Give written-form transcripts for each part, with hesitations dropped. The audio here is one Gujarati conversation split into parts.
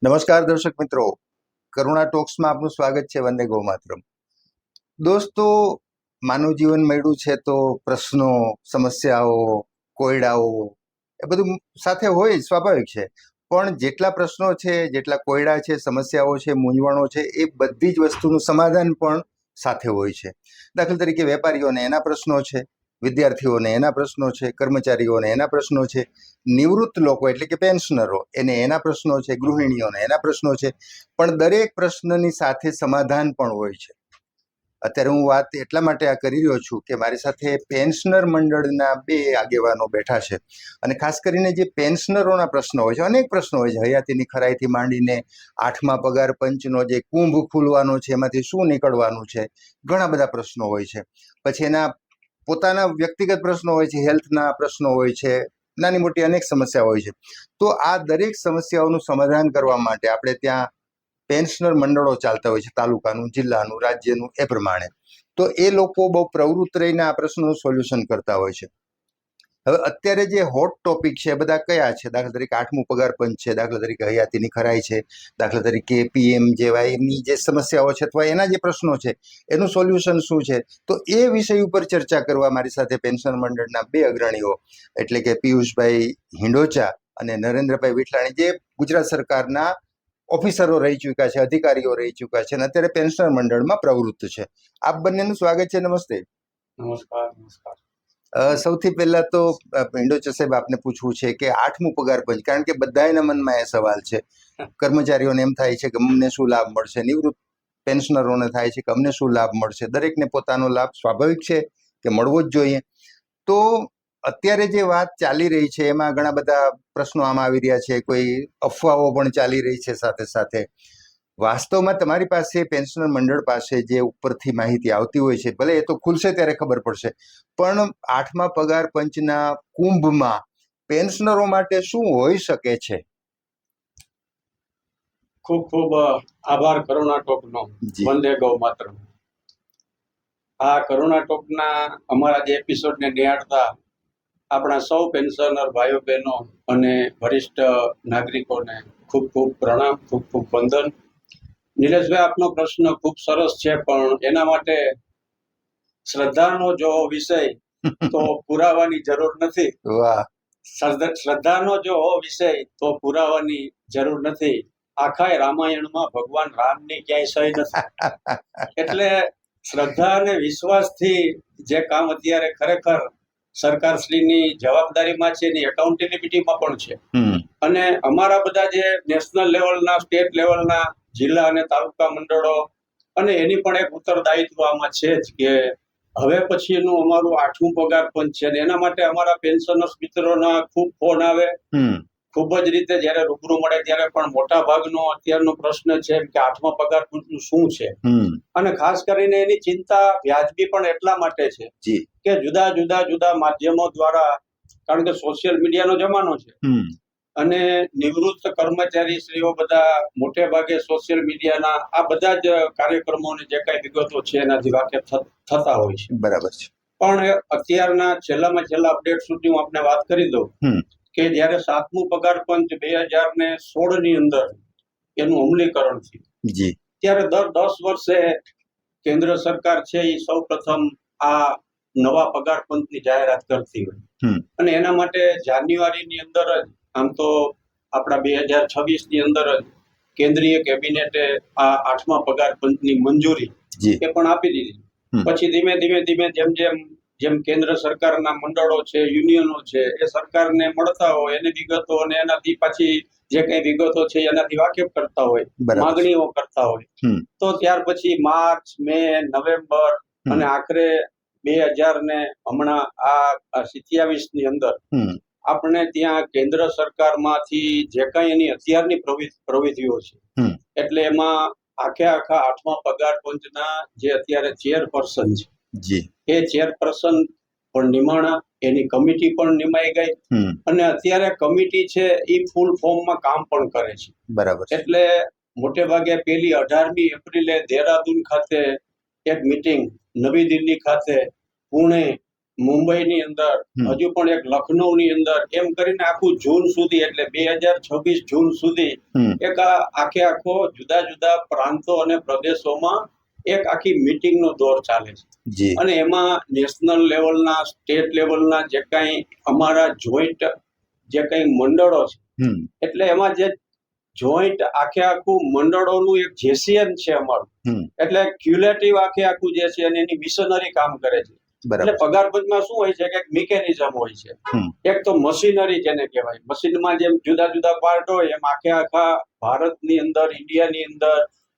નમસ્કાર દર્શક મિત્રો, કરુણા ટોક્સમાં આપનું સ્વાગત છે. વંદે ગૌ માતરમ. દોસ્તો, માનવ જીવન મળ્યું છે તો પ્રશ્નો, સમસ્યાઓ, કોયડાઓ એ બધું સાથે હોય જ, સ્વાભાવિક છે. પણ જેટલા પ્રશ્નો છે, જેટલા કોયડા છે, સમસ્યાઓ છે, મૂંઝવણો છે, એ બધી જ વસ્તુનું સમાધાન પણ સાથે હોય છે. દાખલા તરીકે વેપારીઓને એના પ્રશ્નો છે, વિદ્યાર્થીઓને એના પ્રશ્નો છે, કર્મચારીઓને એના પ્રશ્નો છે, નિવૃત્ત લોકો એટલે કે પેન્શનરો એને એના પ્રશ્નો છે, ગૃહિણીઓને એના પ્રશ્નો છે. પણ દરેક પ્રશ્નની સાથે સમાધાન પણ હોય છે. અત્યારે હું વાત એટલા માટે આ કરી રહ્યો છું કે મારી સાથે પેન્શનર મંડળના બે આગેવાનો બેઠા છે. અને ખાસ કરીને જે પેન્શનરોના પ્રશ્નો હોય છે, અનેક પ્રશ્નો હોય છે, હયાતીની ખરાઈથી માંડીને 8મા પગાર પંચનો જે કુંભ ખુલવાનો છે એમાંથી શું નીકળવાનું છે, ઘણા બધા પ્રશ્નો હોય છે. પછી એના પોતાના વ્યક્તિગત પ્રશ્નો હોય છે, હેલ્થના પ્રશ્નો હોય છે, નાની મોટી અનેક સમસ્યાઓ હોય છે. તો આ દરેક સમસ્યાઓનું સમાધાન કરવા માટે આપણે ત્યાં પેન્શનર મંડળો ચાલતા હોય છે, તાલુકાનું, જિલ્લાનું, રાજ્યનું, એ પ્રમાણે. તો એ લોકો બહુ પ્રવૃત્ત રહીને આ પ્રશ્નોનું સોલ્યુશન કરતા હોય છે. હવે અત્યારે જે હોટ ટોપિક છે એ બધા કયા છે? દાખલા તરીકે 8મું પગાર પંચ છે, દાખલા તરીકે હયાતીની ખરાઈ છે, દાખલા તરીકે પીએમ જેવા એમની જે સમસ્યાઓ છે અથવા એના જે પ્રશ્નો છે એનું સોલ્યુશન શું છે. તો એ વિષય ઉપર ચર્ચા કરવા મારી સાથે પેન્શન મંડળના બે અગ્રણીઓ એટલે કે પિયુષભાઈ હિંડોચા અને નરેન્દ્રભાઈ વિઠલાણી, જે ગુજરાત સરકારના ઓફિસરો રહી ચૂક્યા છે, અધિકારીઓ રહી ચૂક્યા છે અને અત્યારે પેન્શનર મંડળમાં પ્રવૃત્ત છે. આપ બંનેનું સ્વાગત છે. નમસ્તે. નમસ્કાર. નમસ્કાર. સૌથી પહેલા તો હિંડોચા સાહેબ, આપને પૂછવું છે કે 8મું પગાર પંચ, કારણ કે બધાના મનમાં એ સવાલ છે. કર્મચારીઓને એમ થાય છે કે અમને શું લાભ મળશે, નિવૃત્ત પેન્શનરોને થાય છે કે અમને શું લાભ મળશે. દરેકને પોતાનો લાભ સ્વાભાવિક છે કે મળવો જ જોઈએ. તો અત્યારે જે વાત ચાલી રહી છે એમાં ઘણા બધા પ્રશ્નો આમાં આવી રહ્યા છે, કોઈ અફવાઓ પણ ચાલી રહી છે સાથે સાથે. વાસ્તવમાં તમારી પાસે, પેન્શનર મંડળ પાસે જે ઉપરથી માહિતી આવતી હોય છે, ભલે એ તો ખુલશે ત્યારે ખબર પડશે, પણ 8મા પગાર પંચના કુંભમાં પેન્શનરો માટે શું હોઈ શકે છે? ખૂબ ખૂબ આભાર કરુણા ટોકનો. વંદે ગૌ માતરમ. આ કરુણા ટોકના અમારા જે એપિસોડને નિહાળતા આપણા સૌ પેન્શનર ભાઈઓ બહેનો અને વરિષ્ઠ નાગરિકોને ખૂબ ખૂબ પ્રણામ, ખૂબ ખૂબ વંદન. નિલેશભાઈ, આપનો પ્રશ્ન ખૂબ સરસ છે, પણ એના માટે શ્રદ્ધાનો જો વિષય તો પુરાવાની જરૂર નથી. વાહ. શ્રદ્ધાનો જો વિષય તો પુરાવાની જરૂર નથી. આખા રામાયણમાં ભગવાન રામની ક્યાંય સહી નથી. એટલે શ્રદ્ધા અને વિશ્વાસથી જે કામ અત્યારે ખરેખર સરકારશ્રીની જવાબદારીમાં છે, એની એકાઉન્ટેબિલિટીમાં પણ છે. અને અમારા બધા જે નેશનલ લેવલના, સ્ટેટ લેવલના, જિલ્લા અને તાલુકા મંડળો, અને એની પણ એક ઉત્તરદાયિત્વ આમાં છે જ કે હવે પછીનું અમારું 8મું પગાર પંચ છે. એના માટે અમારા પેન્શનર્સ મિત્રોના ખૂબ ફોન આવે. ખૂબ જ રીતે જયારે રૂબરૂ મળે ત્યારે પણ મોટા ભાગનો અત્યારનો પ્રશ્ન છે કે 8મા પગાર પંચનું શું છે. અને ખાસ કરીને એની ચિંતા વ્યાજબી પણ એટલા માટે છે કે જુદા માધ્યમો દ્વારા, કારણ કે સોશિયલ મીડિયાનો જમાનો છે અને નિવૃત્ત કર્મચારી શ્રીઓ બધા મોટે ભાગે સોશિયલ મીડિયાના આ બધા જ કાર્યક્રમોને જે કઈ વિગતો છે એનાથી વાકેફ થતા હોય છે. બરાબર છે. પણ અત્યારના છેલ્લામાં છેલ્લા અપડેટ સુધી હું આપને વાત કરી દઉં કે જયારે 7મું પગાર પંચ 2016 ની અંદર એનું અમલીકરણ થયું, ત્યારે દર 10 વર્ષે કેન્દ્ર સરકાર છે એ સૌ પ્રથમ આ નવા પગાર પંચની જાહેરાત કરતી હોય. અને એના માટે જાન્યુઆરીની અંદર જ, આમ તો આપણા 2026ની અંદર જ કેન્દ્રીય કેબિનેટે આ 8મા પગાર પંચની મંજૂરી એ પણ આપી દીધી. પછી ધીમે જેમ કેન્દ્ર સરકારના મંડળો છે, યુનિયનો છે, એ સરકારને મળતા હોય, એની વિગતો અને એનાથી પાછી જે કઈ વિગતો છે એનાથી વાકેફ કરતા હોય, માંગણીઓ કરતા હોય, તો ત્યાર પછી માર્ચ, મે, નવેમ્બર અને આખરે 2000 ને હમણાં આ 27 ની અંદર આપણે ત્યાં કેન્દ્ર સરકારમાંથી જે કઈ એની અત્યારની પ્રવિધિઓ છે, એટલે એમાં આખા 8મા પગાર પંચના જે અત્યારે ચેરપર્સન છે, એ ચેરપર્સન પણ નિમાણા, એની કમિટી પણ નિમાઈ ગઈ અને અત્યારે કમિટી છે એ ફૂલ ફોર્મમાં કામ પણ કરે છે. બરાબર. એટલે મોટે ભાગે પેલી 18મી એપ્રિલે દેહરાદૂન ખાતે એક મીટિંગ, નવી દિલ્હી ખાતે, પુણે, મુંબઈની અંદર, હજુ પણ એક લખનૌની અંદર, એમ કરીને આખું જૂન સુધી, એટલે 2026 જૂન સુધી એક આખો જુદા જુદા પ્રાંતો અને પ્રદેશોમાં એક આખી મીટિંગનો દોર ચાલે છે. અને એમાં નેશનલ લેવલના, સ્ટેટ લેવલના જે કઈ અમારા જોઈન્ટ જે કઈ મંડળો છે, એટલે એમાં જે જોઈન્ટ આખું મંડળોનું એક જેસીએમ છે અમારું, એટલે ક્યુલેટિવ આખું જે છે એની મિશનરી કામ કરે છે. એટલે પગાર પંચમાં શું હોય છે કે મિકેનિઝમ હોય છે. એક તો મશીનરી જેને કહેવાય, મશીનમાં જેમ જુદા જુદા પાર્ટ હોય એમ આખા ભારતની અંદર, ઇન્ડિયાની અંદર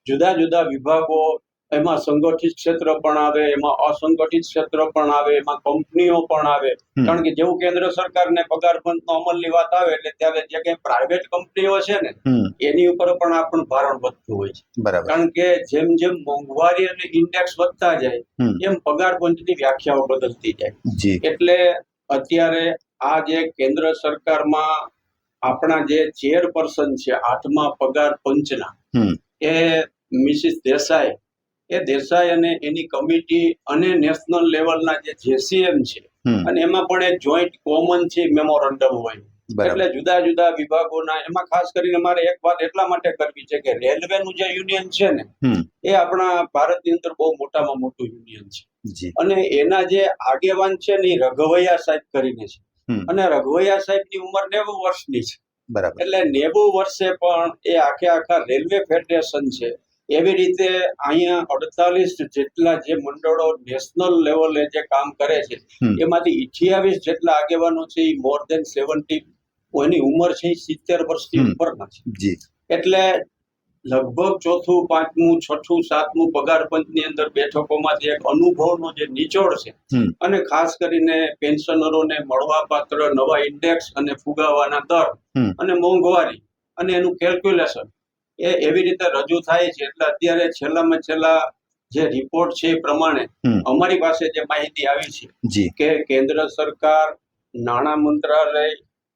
જુદા જુદા વિભાગો, એમાં સંગઠિત ક્ષેત્ર પણ આવે, એમાં અસંગઠિત ક્ષેત્ર પણ આવે, એમાં કંપનીઓ પણ આવે. કારણ કે જેવું કેન્દ્ર સરકારને પગાર પંચનો અમલની વાત આવે એટલે ત્યારે જે કઈ પ્રાઇવેટ કંપનીઓ છે ને એની ઉપર પણ આપણું ભારણ વધતું હોય છે. કારણ કે જેમ જેમ મોંઘવારી અને ઇન્ડેક્સ વધતા જાય એમ પગાર પંચની વ્યાખ્યાઓ બદલતી જાય. એટલે અત્યારે આ જે કેન્દ્ર સરકારમાં આપણા જે ચેરપર્સન છે 8મા પગાર પંચના, એ મિસિસ દેસાઈ, એ દેસાઈ અને એની કમિટી અને નેશનલ લેવલના જે જેસીએમ છે, અને એમાં પણ એક જોઈન્ટ કોમન છે મેમોરેન્ડમ હોય. એટલે જુદા જુદા વિભાગોના, એમાં ખાસ કરીને મારે એક વાત એટલા માટે કરવી છે કે રેલવેનું જે યુનિયન છે ને, એ આપણા ભારતની અંદર બહુ મોટામાં મોટું યુનિયન છે. અને એના જે આગેવાન છે ને, રઘવૈયા સાહેબ કરીને છે, અને રઘવૈયા સાહેબની ઉંમર 90 વર્ષની છે. એટલે 90 વર્ષે પણ એ આખા રેલવે ફેડરેશન છે. એવી રીતે અહીંયા 48 જેટલા જે મંડળો નેશનલ લેવલે જે કામ કરે છે, એમાંથી 28 જેટલા આગેવાનો છે એ મોર દેન 70, એની ઉંમર છે 70 વર્ષથી ઉપરના છે. એટલે લગભગ 4થું, 5મું, 6થું, 7મું પગાર પંચની અંદર બેઠકોમાંથી એક અનુભવનો જે નિચોડ છે, અને ખાસ કરીને પેન્શનરોને મળવાપાત્ર નવા ઇન્ડેક્સ અને ફુગાવાના દર અને મોંઘવારી અને એનું કેલ્ક્યુલેશન એ એવી રીતે રજૂ થાય છે. એટલે અત્યારે છેલ્લામાં છેલ્લા જે રિપોર્ટ છે એ પ્રમાણે અમારી પાસે જે માહિતી આવી છે કે કેન્દ્ર સરકાર, નાણાં મંત્રાલય,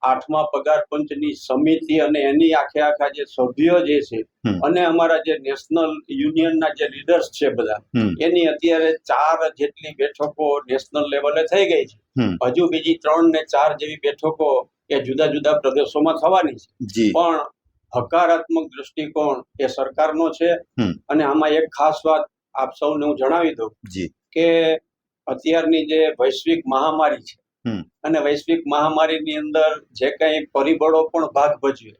8મા પગાર પંચની સમિતિ અને એની આખા જે સભ્યો જે છે, અને અમારા જે નેશનલ યુનિયનના જે લીડર્સ છે બધા, એની અત્યારે 4 જેટલી બેઠકો નેશનલ લેવલે થઈ ગઈ છે. હજુ બીજી 3 ને 4 જેવી બેઠકો એ જુદા જુદા પ્રદેશોમાં થવાની છે. પણ હકારાત્મક દ્રષ્ટિકોણ એ સરકારનો છે. અને આમાં એક ખાસ વાત આપ સૌને હું જણાવી દઉં કે અત્યારની જે વૈશ્વિક મહામારી છે, અને વૈશ્વિક મહામારીની અંદર જે કઈ પરિબળો પણ ભાગ ભજવે,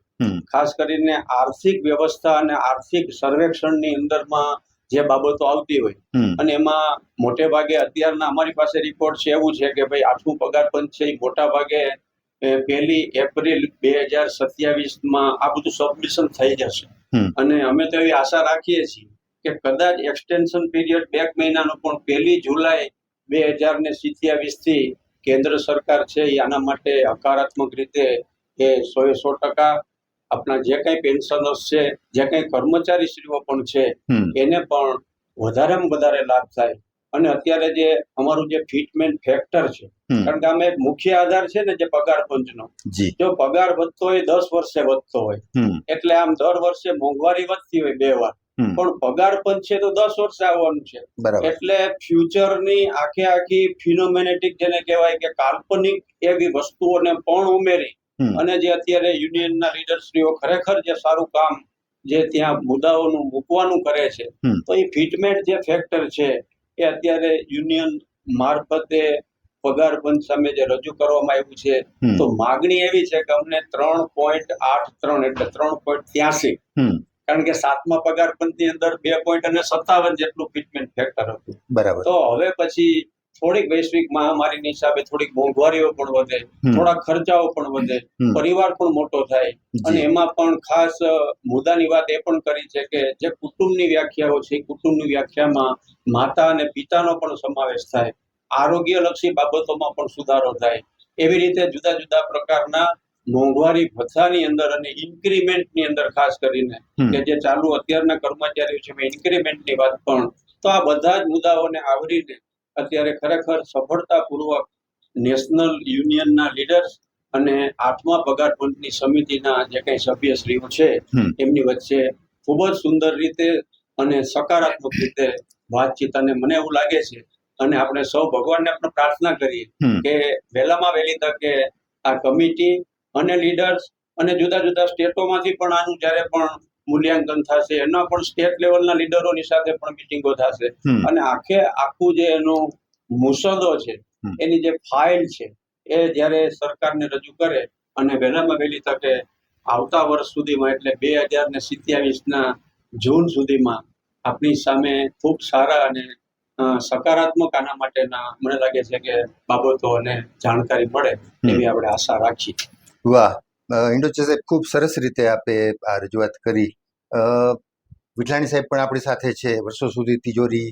ખાસ કરીને આર્થિક વ્યવસ્થા અને આર્થિક સર્વેક્ષણની અંદરમાં જે બાબતો આવતી હોય, અને એમાં મોટે ભાગે અત્યારના અમારી પાસે રિપોર્ટ છે એવું છે કે ભાઈ 8મું પગાર પંચ છે એ મોટા ભાગે 1 એપ્રિલ 2027માં આ બધું સબમિશન થઈ જશે. અને અમે તો એવી આશા રાખીએ છીએ કે કદાચ એક્સટેન્શન પીરિયડ 2 મહિનાનો પણ 1 જુલાઈ 2027 થી કેન્દ્ર સરકાર છે એ આના માટે હકારાત્મક રીતે એ 100% આપણા જે કઈ પેન્શનર્સ છે, જે કઈ કર્મચારીશ્રીઓ પણ છે, એને પણ વધારેમાં વધારે લાભ થાય. અને અત્યારે જે અમારું જે ફિટમેન્ટ ફેક્ટર છે, કારણ કે આમાં એક મુખ્ય આધાર છે ને જે પગાર પંચનો, જો પગાર વધતો હોય 10 વર્ષે વધતો હોય, એટલે આમ દર વર્ષે મોંઘવારી વધતી હોય 2 વાર, પણ પગાર પંચ છે તો 10 વર્ષે આવવાનું છે. એટલે ફ્યુચરની આખી ફિનોમેનેટિક જેને કહેવાય કે કાલ્પનિક એવી વસ્તુઓને પણ ઉમેરી અને જે અત્યારે યુનિયનના લીડરશ્રીઓ ખરેખર જે સારું કામ જે ત્યાં મુદ્દાઓનું મૂકવાનું કરે છે, તો એ ફિટમેન્ટ જે ફેક્ટર છે એ અત્યારે યુનિયન મારફતે પગાર પંચ સામે જે રજૂ કરવામાં આવ્યું છે, તો માગણી એવી છે કે અમને 3.83 એટલે 3.83, કારણ કે 7મા પગાર પંચની અંદર 2.57 જેટલું ફિટમેન્ટ ફેક્ટર હતું. તો હવે પછી થોડીક વૈશ્વિક મહામારીની હિસાબે થોડીક મોંઘવારીઓ પણ વધે, થોડા ખર્ચાઓ પણ વધે, પરિવાર પણ મોટો થાય, અને એમાં પણ ખાસ મુદ્દાની વાત એ પણ કરી છે કે જે કુટુંબની વ્યાખ્યાઓ છે, કુટુંબની વ્યાખ્યામાં માતા અને પિતાનો પણ સમાવેશ થાય, આરોગ્યલક્ષી બાબતોમાં પણ સુધારો થાય. એવી રીતે જુદા જુદા પ્રકારના મોંઘવારી ભથ્થાની અંદર અને ઇન્ક્રીમેન્ટની અંદર ખાસ કરીને કે જે ચાલુ અત્યારના કર્મચારીઓ છે ઇન્ક્રીમેન્ટની વાત પણ, તો આ બધા જ મુદ્દાઓને આવરીને અત્યારે ખરેખર સફળતાપૂર્વક નેશનલ યુનિયનના લીડર્સ અને 8મા પગાર પંચની સમિતિના જે કઈ સભ્યશ્રીઓ છે એમની વચ્ચે ખૂબ જ સુંદર રીતે અને સકારાત્મક રીતે વાતચીત, અને મને એવું લાગે છે અને આપણે સૌ ભગવાનને પણ પ્રાર્થના કરીએ કે વહેલામાં વહેલી તકે આ કમિટી અને લીડર્સ અને જુદા જુદા સ્ટેટોમાંથી પણ આનું જ્યારે પણ મૂલ્યાંકન થશે, એના પણ સ્ટેટ લેવલના લીડરોની સાથે પણ મિટિંગો થશે અને આખું જે એનો મુસદ્દો છે, એની જે ફાઇલ છે, એ જ્યારે સરકારને રજૂ કરે અને વહેલામાં વહેલી તકે આવતા વર્ષ સુધીમાં એટલે 2027ના જૂન સુધીમાં આપણી સામે ખૂબ સારા અને સકારાત્મક આના માટેના મને લાગે છે કે બાબતો અને જાણકારી મળે એવી આપણે આશા રાખીએ. વાહ, ઇન્ડોચે સાહેબ, ખૂબ સરસ રીતે આપે આ રજૂઆત કરી. વિઠલાણી સાહેબ પણ આપણી સાથે છે. વર્ષો સુધી તિજોરી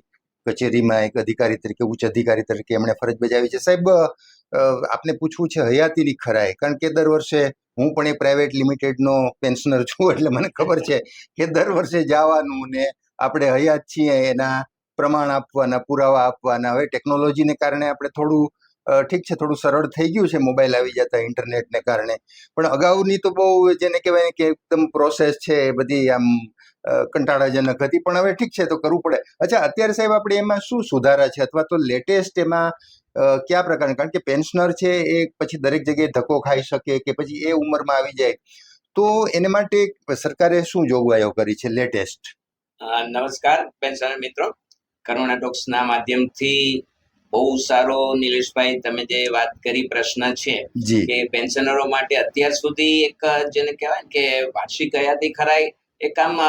કચેરીમાં એક અધિકારી તરીકે, ઉચ્ચ અધિકારી તરીકે એમણે ફરજ બજાવી છે. સાહેબ, આપને પૂછવું છે હયાતીની ખરાઈ, કારણ કે દર વર્ષે હું પણ એ પ્રાઇવેટ લિમિટેડનો પેન્શનર છું, એટલે મને ખબર છે કે દર વર્ષે જવાનું ને આપણે હયાત છીએ એના પ્રમાણ આપવાના, પુરાવા આપવાના. હવે ટેકનોલોજીને કારણે આપણે થોડું ઠીક છે, થોડું સરળ થઈ ગયું છે મોબાઈલ આવી જતા, ઇન્ટરનેટને કારણે, પણ અગાઉની તો બહુ જેને કહેવાય કે એકદમ પ્રોસેસ છે એ બધી આમ કંટાળાજનક હતી, પણ હવે ઠીક છે તો કરવું પડે. અચ્છા, અત્યારે સાહેબ આપણે એમાં શું સુધારા છે, અથવા તો લેટેસ્ટ એમાં કયા પ્રકારના, કારણ કે પેન્શનર છે એ પછી દરેક જગ્યાએ ધક્કો ખાઈ શકે કે પછી એ ઉંમરમાં આવી જાય, તો એને માટે સરકારે શું જોગવાઈઓ કરી છે લેટેસ્ટ? નમસ્કાર પેન્શનર મિત્રો, કરુણા ટોક્સના માધ્યમથી બહુ સારો નિલેશભાઈ તમે જે વાત કરી પ્રશ્ન છે કે પેન્શનરો માટે અત્યાર સુધી એક જેને કહેવાય કે વાર્ષિક હયાતી ખરાઈ એક આમ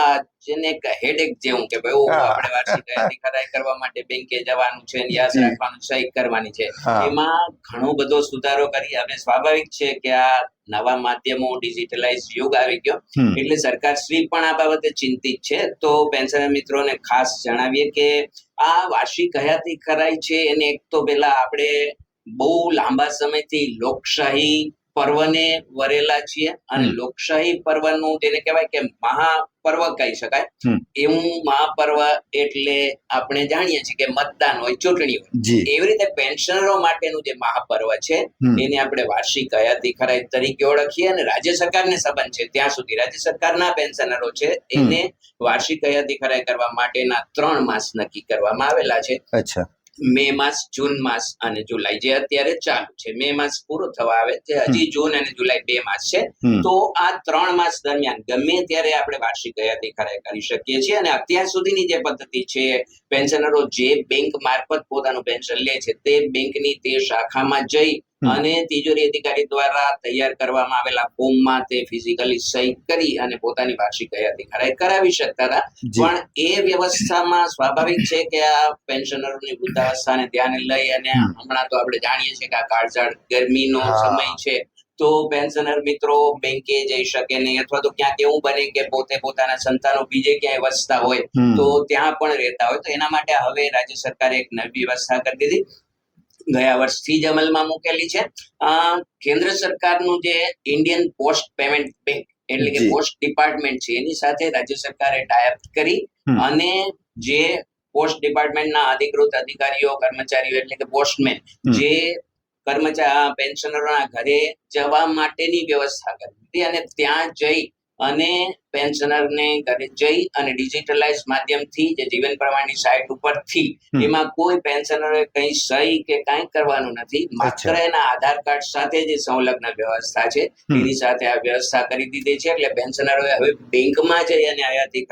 જેને એક હેડેક જેવું કે ભાઈ આપણે વાર્ષિક હયાતી ખરાઈ કરવા માટે બેંકે જવાનું છે, યાદ રાખવાનું, સહી કરવાની છે, એમાં ઘણો બધો સુધારો કરી. હવે સ્વાભાવિક છે કે આ નવા માધ્યમો, ડિજિટલાઇઝ યુગ આવી ગયો એટલે સરકાર શ્રી પણ આ બાબતે ચિંતિત છે. તો પેન્શનર મિત્રોને ખાસ જણાવીએ કે આ વાર્ષિક હયાતી ખરાઈ છે એને એક તો પેલા આપણે બહુ લાંબા સમયથી લોકશાહી પર્વને વરેલા છીએ અને લોકશાહી પર્વનું જેને કહેવાય કે મહાપર્વ કહી શકાય એવું મહાપર્વ એટલે આપણે જાણીએ છીએ કે મતદાન હોય, ચૂંટણી હોય. એવી રીતે પેન્શનરો માટેનું જે મહાપર્વ છે એને આપણે વાર્ષિક હયાતી ખરાઈ તરીકે ઓળખીએ અને રાજ્ય સરકારને સંબંધ છે ત્યાં સુધી રાજ્ય સરકારના પેન્શનરો છે એને વાર્ષિક હયાતી ખરાઈ કરવા માટેના 3 માસ નક્કી કરવામાં આવેલા છે. અચ્છા. મે માસ, જૂન માસ અને જુલાઈ, જે અત્યારે ચાલુ છે. મે માસ પૂરો થવા આવે છે, હજી જૂન અને જુલાઈ 2 માસ છે. તો આ 3 માસ દરમિયાન ગમે ત્યારે આપણે વાર્ષિક હયાતી ખરાઈ કરી શકીએ છીએ અને અત્યાર સુધીની જે પદ્ધતિ છે, પેન્શનરો જે બેંક મારફત પોતાનું પેન્શન લે છે તે બેંકની તે શાખામાં જઈ અને તિજોરી અધિકારી દ્વારા તૈયાર કરવામાં આવેલા ફોર્મમાં તે ફિઝિકલી સહી કરી અને પોતાની વાર્ષિક હયાતી ખરાઈ કરાવી શકતા હતા. પણ એ વ્યવસ્થામાં સ્વાભાવિક છે કે આ પેન્શનરોની વૃદ્ધાવસ્થાને ધ્યાને લઈ અને હમણાં તો આપણે જાણીએ છીએ કે આ કાળઝાળ ગરમીનો સમય છે, તો પેન્શનર મિત્રો બેંકે જઈ શકે નહીં, અથવા તો ક્યાંક એવું બને કે પોતે પોતાના સંતાનો બીજે ક્યાંય વસતા હોય તો ત્યાં પણ રહેતા હોય. તો એના માટે હવે રાજ્ય સરકારે એક નવી વ્યવસ્થા કરી દીધી, ગયા વર્ષથી જ અમલમાં મૂકેલી છે. કેન્દ્ર સરકારનું જે ઇન્ડિયન પોસ્ટ પેમેન્ટ બેંક એટલે કે પોસ્ટ ડિપાર્ટમેન્ટ છે એની સાથે રાજ્ય સરકારે ટાઈપ કરી અને જે પોસ્ટ ડિપાર્ટમેન્ટના અધિકૃત અધિકારીઓ, કર્મચારીઓ એટલે કે પોસ્ટમેન જે પેન્શનરોના ઘરે જવા માટેની વ્યવસ્થા કરી હતી અને ત્યાં જઈ અને પેન્શનરને ઘરે જઈ અને ડિજિટલાઇઝ માધ્યમથી જે જીવન પ્રમાણની સાઇટ ઉપરથી એમાં કોઈ પેન્શનરે કઈ સહી કે કાંઈ કરવાનું નથી, માત્ર એના આધાર કાર્ડ સાથે જે સંલગ્ન વ્યવસ્થા છે એની સાથે આ વ્યવસ્થા કરી દીધી છે. એટલે પેન્શનરોએ હવે બેંકમાં જઈ અને હયાતી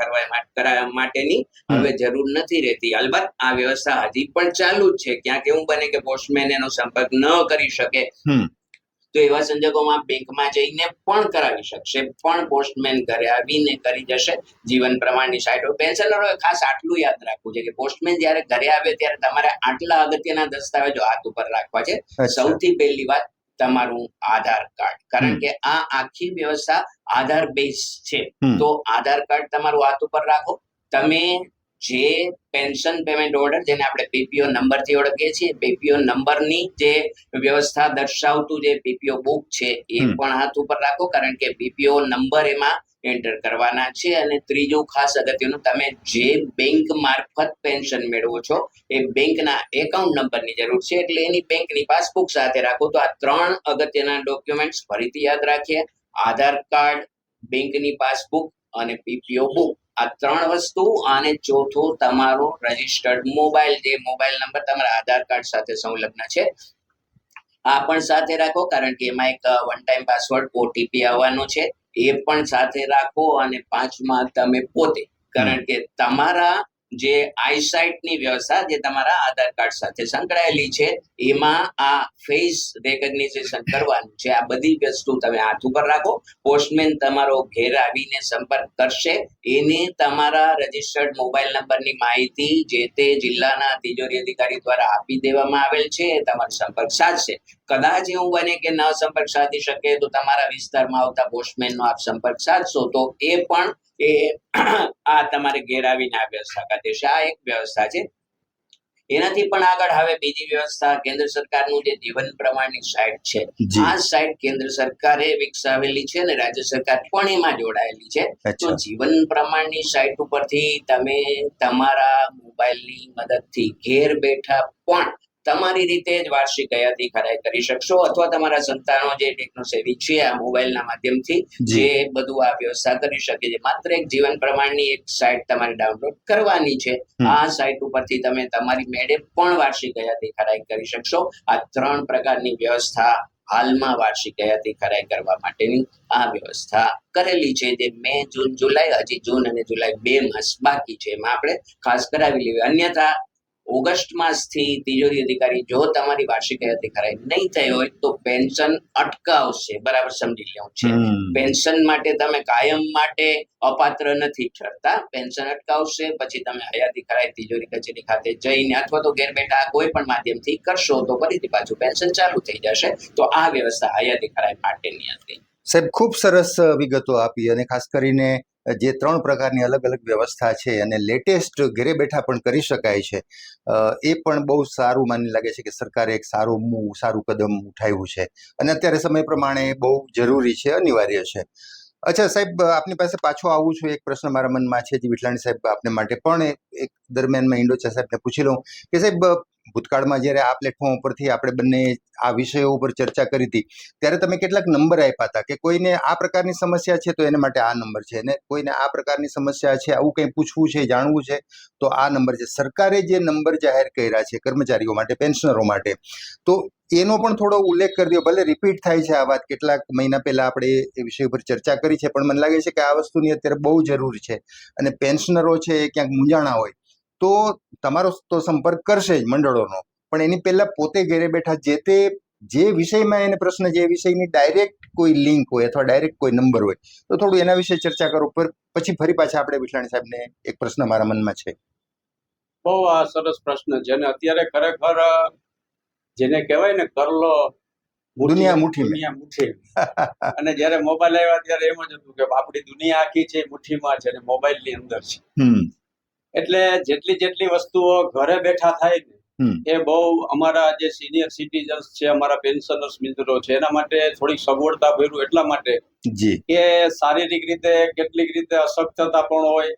કરાવવા માટેની હવે જરૂર નથી રહેતી. અલબત્ત આ વ્યવસ્થા હજી પણ ચાલુ જ છે, ક્યાંક એવું બને કે પોસ્ટમેન એનો સંપર્ક ન કરી શકે તો એવા સંજોગોમાં બેંકમાં જઈને પણ કરાવી શકશે, પણ પોસ્ટમેન ઘરે આવીને કરી જશે જીવન પ્રમાણની સાઇટ. પેન્શનરોએ ખાસ આટલું યાદ રાખવું છે કે પોસ્ટમેન જ્યારે ઘરે આવે ત્યારે તમારે આટલા અગત્યના દસ્તાવેજો હાથ ઉપર રાખવા છે. સૌથી પહેલી વાત તમારું આધાર કાર્ડ, કારણ કે આ આખી વ્યવસ્થા આધાર બેઝ છે, તો આધાર કાર્ડ તમારું હાથ ઉપર રાખો. તમે જે પેન્શન પેમેન્ટ ઓર્ડર જેને આપણે પીપીઓ નંબરથી ઓળખીએ છીએ, પીપીઓ નંબરની જે વ્યવસ્થા દર્શાવતું જે પીપીઓ બુક છે એ પણ હાથ ઉપર રાખો, કારણ કે પીપીઓ નંબર એમાં એન્ટર કરવાના છે. અને ત્રીજું ખાસ અગત્યનું, તમે જે બેંક મારફત પેન્શન મેળવો છો એ બેંકના એકાઉન્ટ નંબરની જરૂર છે, એટલે એની બેંકની પાસબુક સાથે રાખો. તો આ 3 અગત્યના ડોક્યુમેન્ટ્સ ફરીથી યાદ રાખીએ: આધાર કાર્ડ, બેંકની પાસબુક અને પીપીઓ બુક. આ 3 વસ્તુ, અને ચોથું તમારો રજિસ્ટર્ડ મોબાઈલ, જે મોબાઈલ નંબર તમારા આધાર કાર્ડ સાથે સંલગ્ન છે, આ પણ સાથે રાખો, કારણ કે એમાં એક વન ટાઈમ પાસવર્ડ ઓટીપી આવવાનો છે, એ પણ સાથે રાખો. અને 5માં તમે પોતે, કારણ કે તમારા જે આઈસાઇટ ની વ્યવસ્થા જે તમારા આધાર કાર્ડ સાથે સંકળાયેલી છે, એમાં આ ફેસ રેકગ્નિઝેશન કરવાનું છે. આ બધી વસ્તુ તમે હાથ ઉપર રાખો. પોસ્ટમેન તમારો ઘેર આવીને સંપર્ક કરશે, એને તમારા રજિસ્ટર્ડ મોબાઈલ નંબરની માહિતી જે તે જિલ્લાના તિજોરી અધિકારી દ્વારા આપી દેવામાં આવેલ છે. તમારો સંપર્ક સાધશે. કદાચ એવું બને કે ન સંપર્ક સાધી શકે તો તમારા વિસ્તારમાં આવતા પોસ્ટમેનનો આપ સંપર્ક સાધશો તો એ પણ આ તમારે ઘેર આવીને આ વ્યવસ્થા કરી દેશે. આ એક વ્યવસ્થા છે. એનાથી પણ આગળ હવે બીજી વ્યવસ્થા, કેન્દ્ર સરકારનું જે જીવન પ્રમાણની સાઇટ છે, આ સાઇટ કેન્દ્ર સરકારે વિકસાવેલી છે અને રાજ્ય સરકાર પણ એમાં જોડાયેલી છે. તો જીવન પ્રમાણની સાઇટ ઉપરથી તમે તમારા મોબાઈલની મદદથી ઘેર બેઠા પણ તમારી રીતે જ વાર્ષિક હયાતી ખરાઈ કરી શકશો, અથવા તમારા સંતાનો જે ટેકનોસેવી છે આ મોબાઈલના માધ્યમથી જે બધું આ વ્યવસ્થા કરી શકે છે. માત્ર એક જીવન પ્રમાણની એક સાઇટ તમારે ડાઉનલોડ કરવાની છે. આ સાઇટ ઉપરથી તમે તમારી મેળે પણ વાર્ષિક હયાતી ખરાઈ કરી શકશો. આ 3 પ્રકારની વ્યવસ્થા હાલમાં વાર્ષિક હયાતી ખરાઈ કરવા માટેની આ વ્યવસ્થા કરેલી છે. જે મે, જૂન, જુલાઈ, હજી જૂન અને જુલાઈ 2 માસ બાકી છે, એમાં આપણે ખાસ કરાવી લેવી. અન્યથા ઓગસ્ટ માસથી તિજોરી અધિકારી જો તમારી વાર્ષિક હયાતી ખરાઈ નહીં થઈ હોય તો પેન્શન અટકાવશે. બરાબર સમજી લેવું છે. પેન્શન માટે તમે કાયમ માટે અપાત્ર નથી ઠરતા. પેન્શન અટકાવશે, પછી તમે હયાતી ખરાઈ તિજોરી કચેરી ખાતે જઈને અથવા તો ઘેર બેઠા કોઈ પણ માધ્યમથી કરશો તો ફરીથી પાછું પેન્શન ચાલુ થઈ જશે. તો આ વ્યવસ્થા હયાતી ખરાઈ માટેની હતી. સાહેબ, ખૂબ સરસ વિગતો આપી, અને ખાસ કરીને જે 3 પ્રકારની અલગ અલગ વ્યવસ્થા છે અને લેટેસ્ટ ઘરે બેઠા પણ કરી શકાય છે, એ પણ બહુ સારું મને લાગે છે કે સરકારે એક સારું કદમ ઉઠાવ્યું છે, અને અત્યારે સમય પ્રમાણે બહુ જરૂરી છે, અનિવાર્ય છે. અચ્છા સાહેબ, આપની પાસે પાછો આવું છું. એક પ્રશ્ન મારા મનમાં છે, જે વિઠલાણી સાહેબ આપને માટે પણ એક દરમિયાનમાં ઈંડોચા સાહેબને પૂછી લઉં કે સાહેબ, ભૂતકાળમાં જ્યારે આ પ્લેટફોર્મ ઉપરથી આપણે બંને આ વિષયો ઉપર ચર્ચા કરી હતી, ત્યારે તમે કેટલાક નંબર આપ્યા હતા કે કોઈને આ પ્રકારની સમસ્યા છે તો એને માટે આ નંબર છે, અને કોઈને આ પ્રકારની સમસ્યા છે, આવું કંઈ પૂછવું છે, જાણવું છે તો આ નંબર છે. સરકારે જે નંબર જાહેર કર્યા છે કર્મચારીઓ માટે, પેન્શનરો માટે, તો એનો પણ થોડો ઉલ્લેખ કરી દો. ભલે રિપીટ થાય છે આ વાત, કેટલાક મહિના પહેલા આપણે એ વિષય ઉપર ચર્ચા કરી છે, પણ મને લાગે છે કે આ વસ્તુની અત્યારે બહુ જરૂર છે, અને પેન્શનરો છે એ ક્યાંક મૂંઝાણા હોય તો તમારો તો સંપર્ક કરશે જ મંડળોનો, પણ એની પહેલા પોતે ઘરે બેઠા જે વિષયમાં એને પ્રશ્ન, જે વિષયની ડાયરેક્ટ કોઈ લિંક હોય અથવા ડાયરેક્ટ કોઈ નંબર હોય, તો થોડું એના વિશે ચર્ચા કરો. પછી ફરી પાછા આપણે વિઠલાણી સાહેબને એક પ્રશ્ન મારા મનમાં છે. બહુ આ સરસ પ્રશ્ન છે, અને અત્યારે ખરેખર જેને કહેવાય ને કરલો દુનિયા મુઠ્ઠી અને જ્યારે મોબાઈલ આવ્યા ત્યારે એમ જ હતું કે આપણી દુનિયા આખી છે મુઠ્ઠીમાં છે અને મોબાઈલ ની અંદર છે. એટલે જેટલી વસ્તુઓ ઘરે બેઠા થાય ને એ બહુ અમારા જે સિનિયર સિટીઝન્સ છે, અમારા પેન્શનર્સ મિત્રો છે, એના માટે થોડીક સગવડતા ભર્યું, એટલા માટે કે શારીરિક રીતે કેટલીક રીતે અશક્તતા પણ હોય,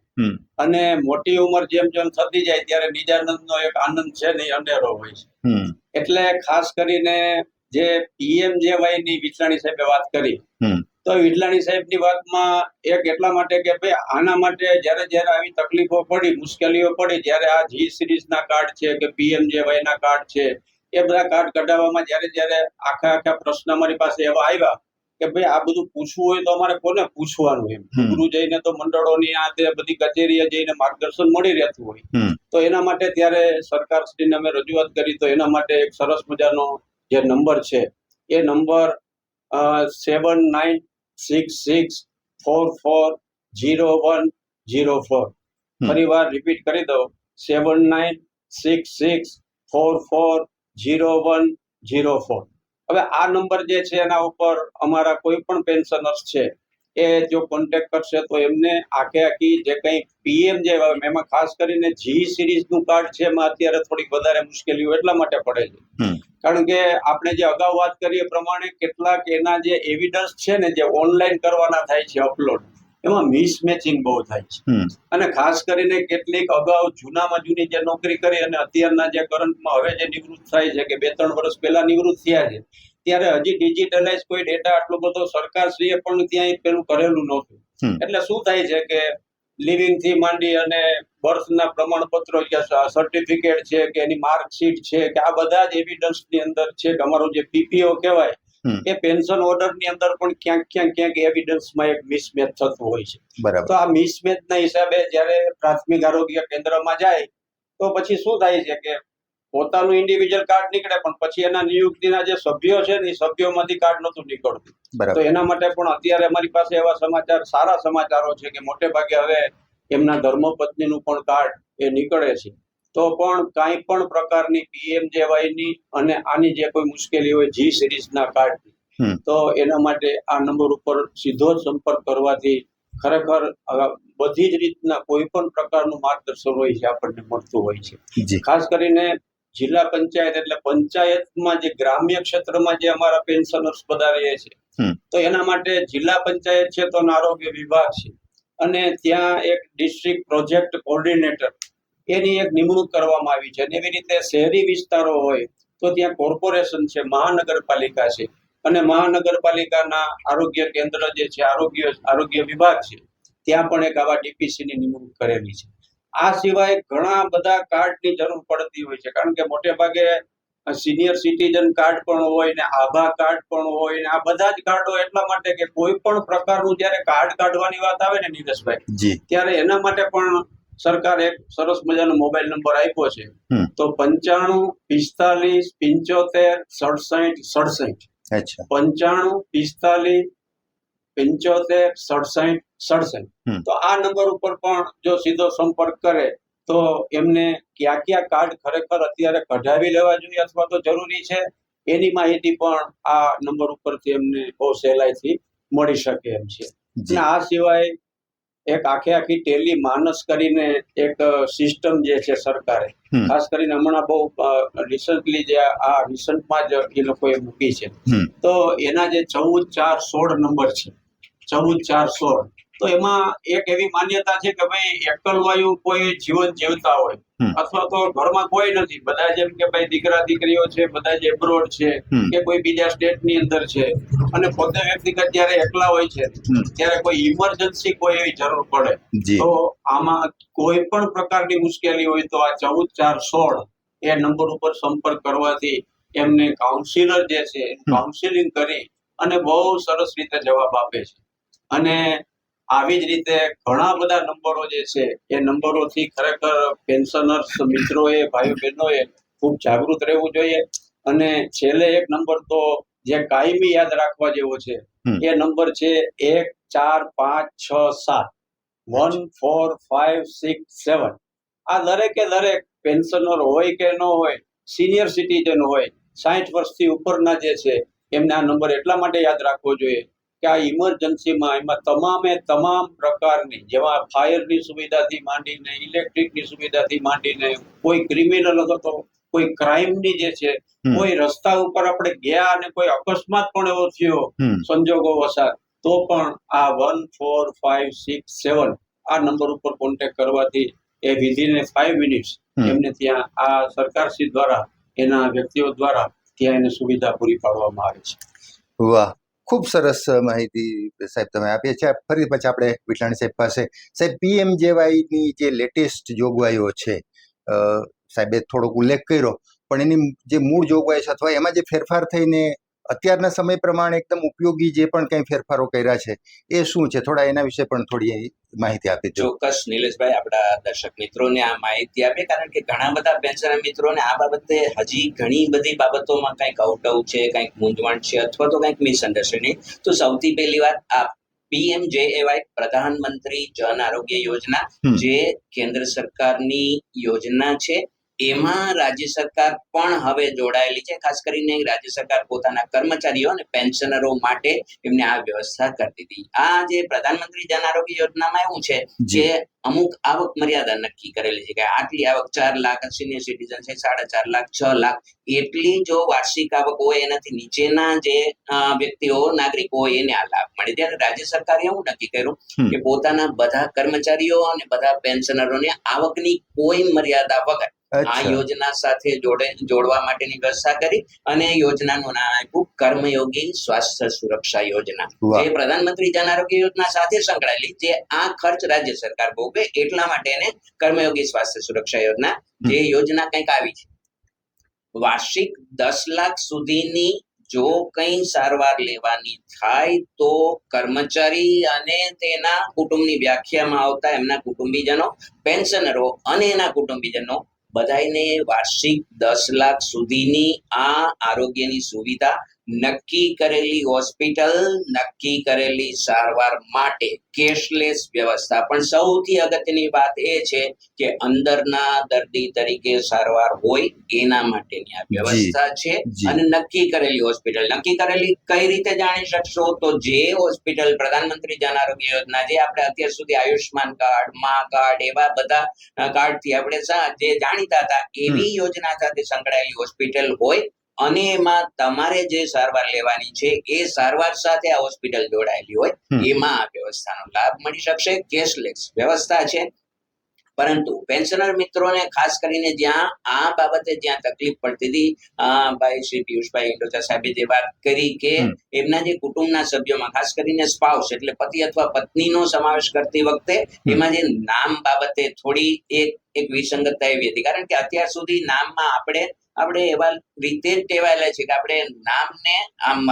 અને મોટી ઉંમર જેમ જેમ થતી જાય ત્યારે નિજાનંદનો એક આનંદ છે ને અનેરો હોય છે. એટલે ખાસ કરીને જે PMJY ની વિઠલાણી સાહેબે વાત કરી, તો વિઠલાણી સાહેબની વાતમાં એક એટલા માટે કે ભાઈ આના માટે જ્યારે આવી તકલીફો પડી, મુશ્કેલીઓ પડી, જ્યારે આ G સિરીઝના કાર્ડ છે કે PMJY ના કાર્ડ છે, એ બધા કાર્ડ કઢાવવામાં જ્યારે આખા પ્રશ્ન અમારી પાસે એવા આવ્યા કે ભાઈ આ બધું પૂછવું હોય તો અમારે કોને પૂછવાનું, એમ રૂબરૂ જઈને તો મંડળોની આ તે બધી કચેરીએ જઈને માર્ગદર્શન મળી રહેતું હોય. તો એના માટે ત્યારે સરકારશ્રીને અમે રજૂઆત કરી, તો એના માટે એક સરસ મજાનો જે નંબર છે એ નંબર 7966440104. ફરીવાર રિપીટ કરી દઉં, 7966440104. હવે આ નંબર જે છે એના ઉપર અમારા કોઈ પણ પેન્શનર્સ છે એ જો કોન્ટેક્ટ કરશે તો એમને આખી જે કંઈ PMJY, એમાં ખાસ કરીને G સિરીઝનું કાર્ડ છે એમાં અત્યારે થોડીક વધારે મુશ્કેલીઓ એટલા માટે પડે છે કારણ કે આપણે જે અગાઉ વાત કરી એ પ્રમાણે કેટલાક એના જે એવિડન્સ છે ને જે ઓનલાઈન કરવાના થાય છે અપલોડ, એમાં મિસમેચિંગ બહુ થાય છે. અને ખાસ કરીને કેટલીક અગાઉ જૂનામાં જૂની જે નોકરી કરી અને અત્યારના જે કરંટમાં હવે જે નિવૃત્ત થાય છે કે 2-3 વર્ષ પહેલા નિવૃત્ત થયા છે, ત્યારે હજી ડિજિટલાઇઝ કોઈ ડેટા આટલો બધો સરકારશ્રીએ પણ ત્યાં પેલું કરેલું નહોતું. એટલે શું થાય છે કે લિવિંગ થી માંડી અને બર્થના પ્રમાણપત્રો કે સર્ટિફિકેટ છે કે એની માર્કશીટ છે કે આ બધા જ એવિડન્સ ની અંદર છે કે અમારું જે પીપીઓ કહેવાય એ પેન્શન ઓર્ડર ની અંદર પણ ક્યાંક એવિડન્સમાં એક મિસમેચ થતું હોય છે. બરાબર. તો આ મિસમેચ ના હિસાબે જ્યારે પ્રાથમિક આરોગ્ય કેન્દ્રમાં જાય તો પછી શું થાય છે કે પોતાનું ઇન્ડિવિજ્યુઅલ કાર્ડ નીકળે પણ પછી એના નિયુક્તિના જે સભ્યો છે ને એ સભ્યોમાંથી કાર્ડ નહોતું નીકળતું. તો એના માટે પણ અત્યારે અમારી પાસે એવા સમાચાર, સારા સમાચારો છે કે મોટે ભાગે હવે એમના ધર્મપત્નીનું પણ કાર્ડ એ નીકળે છે. તો પણ કાંઈ પણ પ્રકારની PMJY ની અને આની જે કોઈ મુશ્કેલી હોય G સિરીઝના કાર્ડની, તો એના માટે આ નંબર ઉપર સીધો જ સંપર્ક કરવાથી ખરેખર બધી જ રીતના કોઈ પણ પ્રકારનું માર્ગદર્શન હોય છે આપણને મળતું હોય છે. ખાસ કરીને જિલ્લા પંચાયત એટલે પંચાયતમાં જે ગ્રામ્ય ક્ષેત્રમાં જે અમારા પેન્શનર્સ બધા રહે છે, તો એના માટે જિલ્લા પંચાયત છે તો આરોગ્ય વિભાગ છે અને ત્યાં એક ડિસ્ટ્રિક્ટ પ્રોજેક્ટ કોઓર્ડિનેટર એની એક નિમણૂક કરવામાં આવી છે. અને એવી રીતે શહેરી વિસ્તારો હોય તો ત્યાં કોર્પોરેશન છે, મહાનગરપાલિકા છે અને મહાનગરપાલિકાના આરોગ્ય કેન્દ્ર જે છે, આરોગ્ય વિભાગ છે, ત્યાં પણ એક આવા DPC ની નિમણૂક કરેલી છે. આ સિવાય ઘણા બધા કાર્ડની જરૂર પડતી હોય છે, કારણ કે મોટે ભાગે સિનિયર સિટીઝન કાર્ડ પણ હોય ને આભા કાર્ડ પણ હોય ને આ બધા જ કાર્ડો એટલા માટે કે કોઈ પણ પ્રકારનું જ્યારે કાર્ડ કાઢવાની વાત આવે ને નીરજભાઈ, ત્યારે એના માટે પણ સરકારે એક સરસ મજાનો મોબાઈલ નંબર આપ્યો છે, તો 95 45 75 67 67. 95 45 75 67 67. તો આ નંબર ઉપર પણ જો સીધો સંપર્ક કરે તો એમને ક્યાં કાર્ડ ખરેખર અત્યારે કઢાવી લેવા જોઈએ અથવા તો જરૂરી છે એની માહિતી પણ આ નંબર ઉપરથી એમને બહુ સહેલાઈથી મળી શકે એમ છે. અને આ સિવાય એક આખી ટેલી માનસ કરીને એક સિસ્ટમ જે છે સરકારે, ખાસ કરીને હમણાં બહુ રિસન્ટલી જે આ રિસન્ટમાં જ એ લોકોએ મૂકી છે, તો એના જે 14 4 16 નંબર છે, 14 4 16, તો એમાં એક એવી માન્યતા છે કે ભાઈ એકલવાયુ કોઈ જીવન જીવતા હોય અથવા તો ઘરમાં કોઈ નથી, બધા જેમ કે ભાઈ દીકરા દીકરીઓ છે, બધા જ એબ્રોડ છે કે કોઈ બીજા સ્ટેટની અંદર છે અને પોતે વ્યક્તિગત જયારે એકલા હોય છે ત્યારે કોઈ ઇમરજન્સી કોઈ એવી જરૂર પડે તો આમાં કોઈ પણ પ્રકારની મુશ્કેલી હોય તો આ 14 4 16 એ નંબર ઉપર સંપર્ક કરવાથી એમને કાઉન્સિલર જે છે કાઉન્સિલિંગ કરી અને બહુ સરસ રીતે જવાબ આપે છે. અને આવી જ રીતે ઘણા બધા નંબરો જે છે એ નંબરોથી ખરેખર પેન્શનર્સ મિત્રોએ, ભાઈઓ બહેનોએ ખૂબ જાગૃત રહેવું જોઈએ. અને છેલ્લે એક નંબર તો જે કાયમી યાદ રાખવા જેવો છે એ નંબર છે 1 4 5 6 7 1 4 5 6 7. આ દરેક પેન્શનર હોય કે ન હોય, સિનિયર સિટીઝન હોય, 60 વર્ષથી ઉપરના જે છે એમને આ નંબર એટલા માટે યાદ રાખવો જોઈએ કે આ ઇમરજન્સીમાં એમાં તમામ પ્રકારની, જેમાં ફાયરની સુવિધાથી માંડીને ઇલેક્ટ્રિકની સુવિધાથી માંડીને કોઈ ક્રિમિનલ અથવા તો કોઈ ક્રાઇમની જે છે, કોઈ રસ્તા ઉપર આપણે ગયા અને કોઈ અકસ્માત પણ એવો થયો સંજોગો વસાત, તો પણ આ 1 4 5 6 7 આ નંબર ઉપર કોન્ટેક્ટ કરવાથી એ વિધિન 5 મિનિટ્સ એમને ત્યાં આ સરકારશ્રી દ્વારા, એના વ્યક્તિઓ દ્વારા ત્યાં એને સુવિધા પૂરી પાડવામાં આવે છે. વાહ, ખૂબ સરસ માહિતી સાહેબ તમે આપી છે. ફરી પછી આપણે વિઠલાણી સાહેબ પાસે. સાહેબ, PMJY ની જે લેટેસ્ટ જોગવાઈઓ છે, સાહેબે થોડોક ઉલ્લેખ કર્યો, પણ એની જે મૂળ જોગવાઈ છે અથવા એમાં જે ફેરફાર થઈને અત્યારના સમય પ્રમાણે એકદમ ઉપયોગી જે પણ કંઈ ફેરફારો કર્યા છે એ શું છે, થોડા એના વિશે પણ થોડી માહિતી આપી દો. ચોક્કસ નિલેશભાઈ, આપણા દર્શક મિત્રોને આ માહિતી આપીએ, કારણ કે ઘણા બધા પેન્શનર મિત્રોને આ બાબતે હજી ઘણી બધી બાબતોમાં કંઈક અવટવ છે, કંઈક મૂંઝવણ છે અથવા તો કંઈક મિસઅન્ડરસ્ટેન્ડિંગ. તો સૌથી પહેલી વાત, આ PMJAY પ્રધાનમંત્રી જન આરોગ્ય યોજના, જે કેન્દ્ર સરકારની યોજના છે, એમાં રાજ્ય સરકાર પણ હવે જોડાયેલી છે. ખાસ કરીને રાજ્ય સરકાર પોતાના કર્મચારીઓ અને પેન્શનરો માટે એમને આ વ્યવસ્થા કરી દીધી. આ જે પ્રધાનમંત્રી જન આરોગ્ય યોજનામાં એવું છે કે અમુક આવક મર્યાદા નક્કી કરેલી છે કે આટલી આવક 4 લાખ, સિનિયર સિટીઝન છે 4.5 લાખ, 6 લાખ, એટલી જો વાર્ષિક આવક હોય એનાથી નીચેના જે વ્યક્તિઓ નાગરિકો હોય એને આ લાભ મળે. ત્યારે રાજ્ય સરકારે એવું નક્કી કર્યું કે પોતાના બધા કર્મચારીઓ અને બધા પેન્શનરોને આવકની કોઈ મર્યાદા વગર આ યોજના સાથે જોડવા માટેની વ્યવસ્થા કરી અને યોજનાનું નામ આપ્યું કર્મયોગી સ્વાસ્થ્ય સુરક્ષા યોજના, જે પ્રધાનમંત્રી જન આરોગ્ય યોજના સાથે સંકળાયેલી, જે આ ખર્ચ રાજ્ય સરકાર ભોગવે એટલા માટે એને કર્મયોગી સ્વાસ્થ્ય સુરક્ષા યોજના, જે યોજના કંઈક આવી છે. વાર્ષિક 10 લાખ સુધીની જો કઈ સારવાર લેવાની થાય તો કર્મચારી અને તેના કુટુંબની વ્યાખ્યામાં આવતા એમના કુટુંબીજનો, પેન્શનરો અને એના કુટુંબીજનો બધાને વાર્ષિક 10 લાખ સુધીની આ આરોગ્યની સુવિધા નક્કી કરેલી હોસ્પિટલ, નક્કી કરેલી સારવાર માટે કેશલેસ વ્યવસ્થા. પણ સૌથી અગત્યની વાત એ છે કે અંદરના દર્દી તરીકે સારવાર હોય એના માટેની આ વ્યવસ્થા છે. અને નક્કી કરેલી હોસ્પિટલ, નક્કી કરેલી કઈ રીતે જાણી શકશો? તો જે હોસ્પિટલ પ્રધાનમંત્રી જન આરોગ્ય યોજના, જે આપણે અત્યાર સુધી આયુષ્માન કાર્ડ, મા કાર્ડ, એવા બધા કાર્ડ થી આપણે જે જાણીતા હતા, એવી યોજના સાથે સંકળાયેલી હોસ્પિટલ હોય અને એમાં તમારે જે સારવાર લેવાની છે એ સારવાર સાથે આ હોસ્પિટલ જોડાયેલી હોય, એમાં આ વ્યવસ્થાનો લાભ મળી શકશે. કેશલેસ વ્યવસ્થા છે. પરંતુ પેન્શનર મિત્રોને ખાસ કરીને જ્યાં આ બાબતે જ્યાં તકલીફ પડતી હતી, ભાઈ શ્રી પિયુષભાઈ ઇન્ડોચા સાહેબે જે વાત કરી કે એમના જે કુટુંબના સભ્યોમાં ખાસ કરીને સ્પાઉસ એટલે પતિ અથવા પત્નીનો સમાવેશ કરતી વખતે એમાં જે નામ બાબતે થોડી એક વિસંગતતા એવી હતી. કારણ કે અત્યાર સુધી નામમાં આપણે એવા રીતે જ ટેવાયેલા છે કે આપણે નામને આમ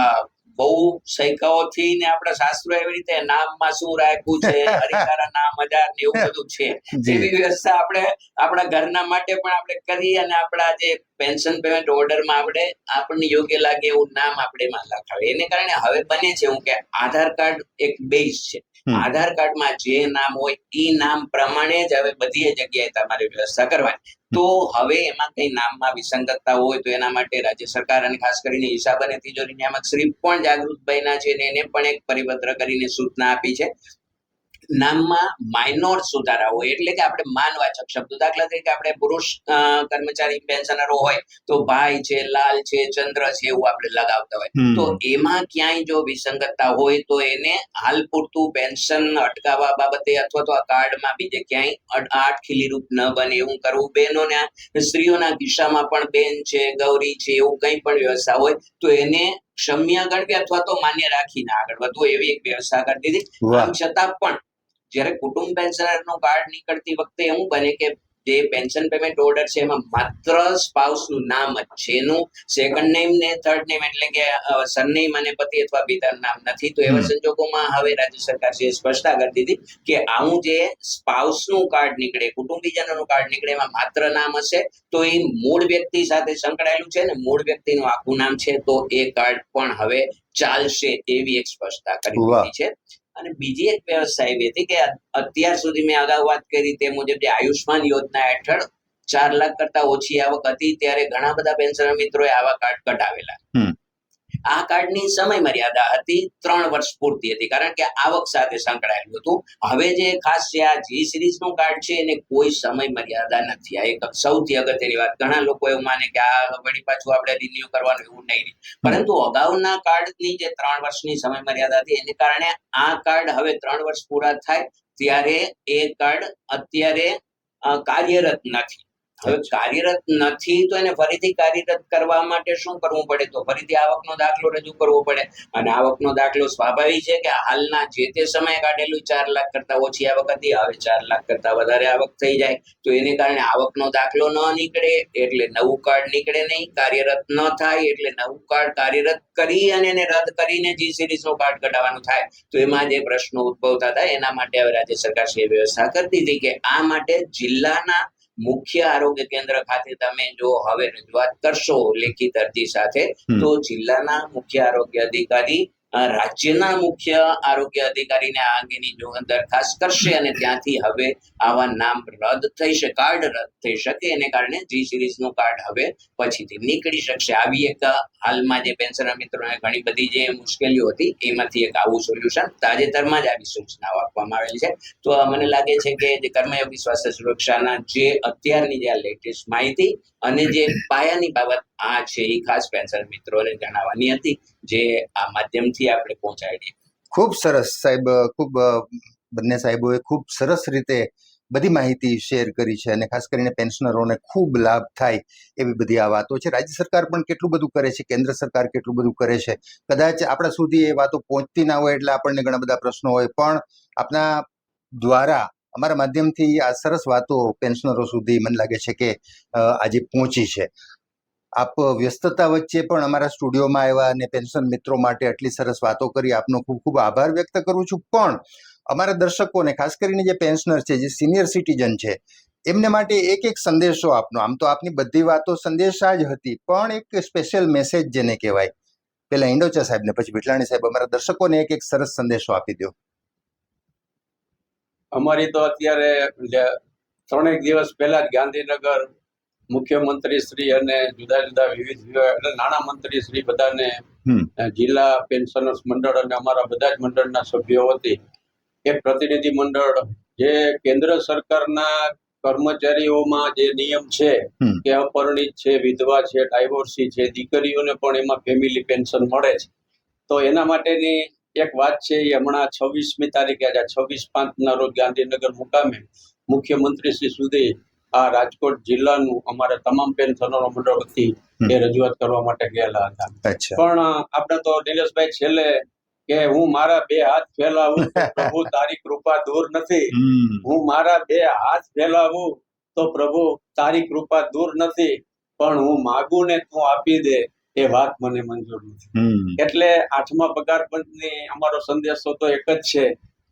બહુ સૈકાઓથી ને આપણા શાસ્ત્રો એવી રીતે નામમાં શું રાખ્યું છે, હરિકારા નામ હજાર ને એવું બધું છે, એવી વ્યવસ્થા આપણે આપણા ઘરના માટે પણ આપણે કરી અને આપણા જે પેન્શન પેમેન્ટ ઓર્ડરમાં આપણને યોગ્ય લાગે એવું નામ આપણે એમાં લખાવીએ. એને કારણે હવે બને છે હું કે આધાર કાર્ડ એક બેઝ છે. આધાર કાર્ડમાં જે નામ હોય એ નામ પ્રમાણે જ હવે બધી જગ્યાએ તમારે વ્યવસ્થા કરવાની. તો હવે એમાં કઈ નામમાં વિસંગતતા હોય તો એના માટે રાજ્ય સરકાર અને ખાસ કરીને હિસાબ અને તિજોરી નિયામક શ્રી પણ જાગૃત બન્યા છે અને એને પણ એક પરિપત્ર કરીને સૂચના આપી છે. નામમાં માઇનોર સુધારા હોય એટલે કે આપણે માનવાચક શબ્દો, દાખલા તરીકે આપણે પુરુષ કર્મચારી પેન્શનરો હોય તો ભાઈ છે, લાલ છે, ચંદ્ર છે, એવું આપણે લગાવતા હોય. તો એમાં ક્યાંય જો વિસંગતતા હોય તો એને હાલ પૂરતું પેન્શન અટકાવવા બાબતે અથવા તો આ કાર્ડમાં બીજે ક્યાંય આઠ ખીલીરૂપ ન બને એવું કરવું. બહેનોના, સ્ત્રીઓના કિસ્સામાં પણ બેન છે, ગૌરી છે, એવું કંઈ પણ વ્યવસ્થા હોય તો એને ક્ષમ્ય ગણવી અથવા તો માન્ય રાખીને આગળ વધવું, એવી એક વ્યવસ્થા કરી દીધી. આમ છતાં પણ જ્યારે કુટુંબ પેન્શનર નું કાર્ડ નીકળતી વખતે એવું બને કે જે પેન્શન પેમેન્ટ ઓર્ડર છે એમાં માત્ર સ્પાઉસ નું નામ જ છે, એનું સેકન્ડ નેમ ને થર્ડ નેમ એટલે કે સરનેમ અને પતિ અથવા પિતાનું નામ નથી. તો એવા સંજોગોમાં હવે રાજ્ય સરકાર છે સ્પષ્ટતા કરી દીધી કે આવું જે સ્પાઉસ નું કાર્ડ નીકળે, કુટુંબીજનોનું કાર્ડ નીકળે, એમાં માત્ર નામ હશે તો એ મૂળ વ્યક્તિ સાથે સંકળાયેલું છે ને મૂળ વ્યક્તિનું આખું નામ છે તો એ કાર્ડ પણ હવે ચાલશે, એવી એક સ્પષ્ટતા કરી દીધી છે. અને બીજી એક વ્યવસ્થા એવી હતી કે અત્યાર સુધી મેં અગાઉ વાત કરી તે મુજબ જે આયુષ્માન યોજના હેઠળ 4 લાખ કરતા ઓછી આવક હતી ત્યારે ઘણા બધા પેન્શનર મિત્રોએ આવા કાર્ડ કઢાવેલા. આ કાર્ડની સમય મર્યાદા હતી 3 વર્ષ પૂરતી હતી, કારણ કે આવક સાથે સંકળાયેલું હતું. હવે જે ખાસ છે આ જી સિરીઝ નું કાર્ડ છે એને કોઈ સમય મર્યાદા નથી. આ એક સૌથી અગત્યની વાત. ઘણા લોકો એવું માને કે આ વળી પાછું આપણે રિન્યુ કરવાનું, એવું નહીં. પરંતુ અગાઉના કાર્ડની જે 3 વર્ષની સમય મર્યાદા હતી એને કારણે આ કાર્ડ હવે 3 વર્ષ પૂરા થાય ત્યારે એ કાર્ડ અત્યારે કાર્યરત નથી. હવે કાર્યરત નથી તો એને ફરીથી કાર્યરત કરવા માટે શું કરવું પડે? તો ફરીથી આવકનો દાખલો રજૂ કરવો પડે. અને આવકનો દાખલો સ્વાભાવિક છે કે હાલના જે તે સમયે કાઢેલું 4 લાખ કરતા ઓછી આવક હતી, હવે 4 લાખ કરતા વધારે આવક થઈ જાય તો એને કારણે આવકનો દાખલો ન નીકળે એટલે નવું કાર્ડ નીકળે નહીં, કાર્યરત ન થાય એટલે નવું કાર્ડ કાર્યરત કરી અને એને રદ કરીને જી સિરીઝ નું કાર્ડ કઢાવવાનું થાય. તો એમાં જે પ્રશ્નો ઉદ્ભવતા હતા એના માટે હવે રાજ્ય સરકાર શ્રીએ વ્યવસ્થા કરી દીધી કે આ માટે જિલ્લાના મુખ્ય આરોગ્ય કેન્દ્ર ખાતે તમે જો હવે રજૂઆત કરશો લેખિત અરજી સાથે તો જિલ્લાના મુખ્ય આરોગ્ય અધિકારી રાજ્યના મુખ્ય આરોગ્ય અધિકારીને આ અંગેની જો દરખાસ્ત કરશે અને ત્યાંથી હવે આવા નામ રદ થઈ શકે, કાર્ડ રદ થઈ શકે, એને કારણે જી સિરીઝનું કાર્ડ હવે પછીથી નીકળી શકશે. આવી એક હાલમાં જે પેન્શનર મિત્રોને ઘણી બધી જે મુશ્કેલીઓ હતી એમાંથી એક આવું સોલ્યુશન તાજેતરમાં જ આવી સૂચનાઓ આપવામાં આવેલી છે. તો મને લાગે છે કે જે કર્મયોગી સ્વાસ્થ્ય સુરક્ષાના જે અત્યારની જે લેટેસ્ટ માહિતી અને જે પાયાની બાબત આ છે એ ખાસ પેન્શનર મિત્રોને જણાવવાની હતી, જે આ માધ્યમથી આપણે પહોંચાડી. ખૂબ સરસ સાહેબ, ખૂબ બંને સાહેબોએ ખૂબ સરસ રીતે બધી માહિતી શેર કરી છે અને ખાસ કરીને પેન્શનરોને ખૂબ લાભ થાય એવી બધી આ વાતો છે. રાજ્ય સરકાર પણ કેટલું બધું કરે છે, કેન્દ્ર સરકાર કેટલું બધું કરે છે, કદાચ આપણા સુધી એ વાતો પહોંચતી ના હોય એટલે આપણને ઘણા બધા પ્રશ્નો હોય, પણ આપના દ્વારા અમારા માધ્યમથી આ સરસ વાતો પેન્શનરો સુધી મને લાગે છે કે આજે પહોંચી છે. આપ વ્યસ્તતા વચ્ચે પણ અમારા સ્ટુડિયોમાં આવ્યા અને પેન્શન મિત્રો માટે આટલી સરસ વાતો કરી, આપનો ખૂબ ખૂબ આભાર વ્યક્ત કરું છું. પણ અમારા દર્શકોને ખાસ કરીને જે પેન્શનર છે, જે સિનિયર સિટીઝન છે, એમને માટે એક સંદેશો આપનો. આમ તો આપની બધી વાતો સંદેશા જ હતી, પણ એક સ્પેશિયલ મેસેજ જેને કહેવાય, પેલા ઈંડોચા સાહેબ ને પછી વિટલાણી સાહેબ, અમારા દર્શકોને એક સરસ સંદેશો આપી દો. અમારી તો અત્યારે 3 દિવસ પહેલા જ ગાંધીનગર મુખ્યમંત્રી શ્રી અને જુદા જુદા વિવિધ એટલે નાણામંત્રી શ્રી બધાને જિલ્લા પેન્શનર્સ મંડળ અને અમારા બધા જ મંડળના સભ્યો વતી એક પ્રતિનિધિ મંડળ, જે કેન્દ્ર સરકારના કર્મચારીઓમાં જે નિયમ છે કે અપરિણિત છે, વિધવા છે, ડાયવોર્સી છે, દીકરીઓને પણ એમાં ફેમિલી પેન્શન મળે છે. તો એના માટેની એક વાત છે એ હમણાં 26મી તારીખે, આજે 26/5 રોજ ગાંધીનગર મુકામે મુખ્યમંત્રી શ્રી સુધી આ રાજકોટ જિલ્લાનું અમારા તમામ પેન્શનરો મંડળ વતી એ રજૂઆત કરવા માટે ગયેલા હતા. પણ આપણે તો નિલેશભાઈ છેલ્લે કે હું મારા 2 હાથ ફેલાવું તો પ્રભુ તારી કૃપા દૂર નથી, હું મારા 2 હાથ ફેલાવું તો પ્રભુ તારી કૃપા દૂર નથી, પણ હું માગું ને તું આપી દે એ વાત મને મંજૂર નથી. એટલે 8મા પગાર પંચની અમારો સંદેશો તો એક જ છે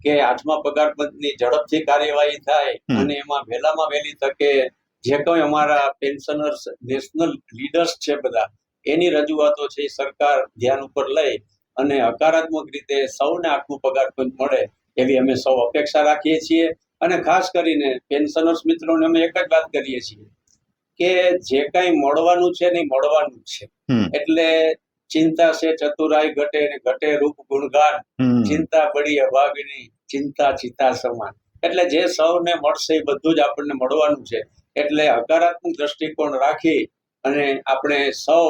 કે 8મા પગાર પંચની ઝડપથી કાર્યવાહી થાય અને એમાં વહેલામાં વહેલી તકે જે કંઈ અમારા પેન્શનર્સ નેશનલ લીડર્સ છે બધા, એની રજૂઆતો છે એ સરકાર ધ્યાન ઉપર લઈ અને હકારાત્મક રીતે સૌને 8મું પગાર પંચ મળે એવી અમે સૌ અપેક્ષા રાખીએ છીએ. અને ખાસ કરીને પેન્શનર્સ મિત્રોને અમે એક જ વાત કરીએ છીએ કે જે કંઈ મળવાનું છે ને મળવાનું જ છે. એટલે ચિંતા છે ચતુરાઈ ઘટે ને ઘટે રૂપ ગુણગાન, ચિંતા બડી અભાવિની, ચિંતા ચિતા સમાન. એટલે જે સૌને મળશે એ બધું જ આપણને મળવાનું છે. એટલે હકારાત્મક દ્રષ્ટિકોણ રાખી અને આપણે સૌ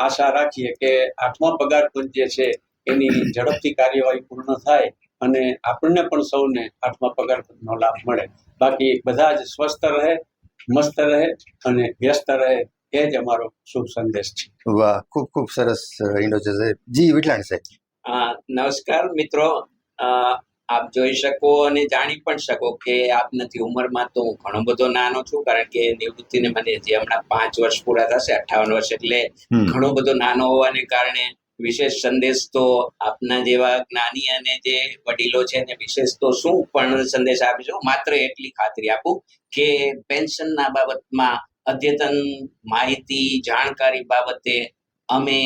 આશા રાખીએ કે 8મા પગાર પંચ જે છે એની ઝડપથી કાર્યવાહી પૂર્ણ થાય અને આપણને પણ સૌને 8મા પગાર પંચનો લાભ મળે. બાકી બધા જ સ્વસ્થ રહે, મસ્ત રહે અને વ્યસ્ત રહે, એ જ અમારો શુભ સંદેશ છે. વાહ, ખૂબ ખૂબ સરસ ઈંડોચા સાહેબ. જી વિટલાણી સાહેબ. નમસ્કાર મિત્રો, આપ જોઈ શકો અને જાણી પણ શકો કે આપ નથી ઉંમરમાં તો હું ઘણો બધો નાનો છું, કારણ કે નિવૃત્તિને મને જે હમણાં 5 વર્ષ પૂરા થશે, 58 વર્ષ, એટલે ઘણો બધો નાનો હોવાને કારણે વિશેષ સંદેશ તો આપના જેવા જ્ઞાની અને જે વડીલો છે ને વિશેષ તો શું પણ સંદેશ આપીશું. માત્ર એટલી ખાતરી આપું કે પેન્શનના બાબતમાં અદ્યતન માહિતી જાણકારી બાબતે અમે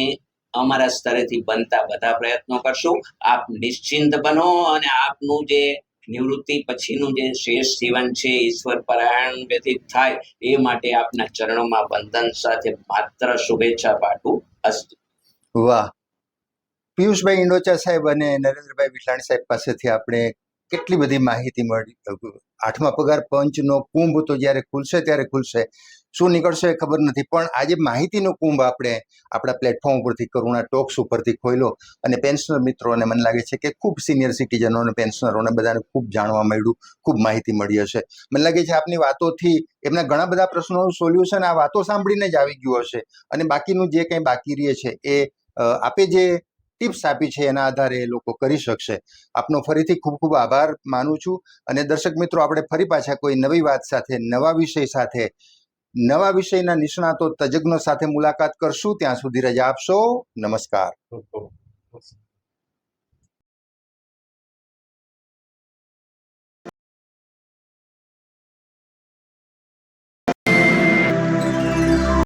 અમારા સ્તરેથી બનતા બધા પ્રયત્નો કરશું. આપ નિશ્ચિંત બનો અને આપનું જે નિવૃત્તિ પછીનું જે શેષ જીવન છે ઈશ્વર પરાયણ વ્યતીત થાય એ માટે આપના ચરણોમાં વંદન સાથે માત્ર શુભેચ્છા પાઠવું. અસ્તુ. વાહ, પિયુષભાઈ ઈંડોચા સાહેબ અને નરેન્દ્રભાઈ વિટલાણી સાહેબ પાસેથી આપણે કેટલી બધી માહિતી મળી. 8મા પગાર પંચનો કુંભ તો જ્યારે ખુલશે ત્યારે ખુલશે, શું નીકળશે એ ખબર નથી, પણ આજે માહિતીનો કુંભ આપણે આપણા પ્લેટફોર્મ ઉપરથી, કરુણા ટોક્સ ઉપરથી ખોલ્યો અને પેન્શનર મિત્રોને મને લાગે છે કે ખૂબ સિનિયર સિટીઝનો અને પેન્શનરોને બધાને ખૂબ જાણવા મળ્યું, ખૂબ માહિતી મળી હશે. મને લાગે છે આપની વાતોથી એમના ઘણા બધા પ્રશ્નોનું સોલ્યુશન આ વાતો સાંભળીને જ આવી ગયું હશે અને બાકીનું જે કંઈ બાકી રહે છે એ આપે જે ટિપ્સ આપી છે એના આધારે એ લોકો કરી શકશે. આપનો ફરીથી ખૂબ ખૂબ આભાર માનું છું અને દર્શક મિત્રો, આપણે ફરી પાછા કોઈ નવી વાત સાથે, નવા વિષય સાથે, નવા વિષયના નિષ્ણાતો તજજ્ઞો સાથે મુલાકાત કરશું. ત્યાં સુધી રજા આપશો. નમસ્કાર.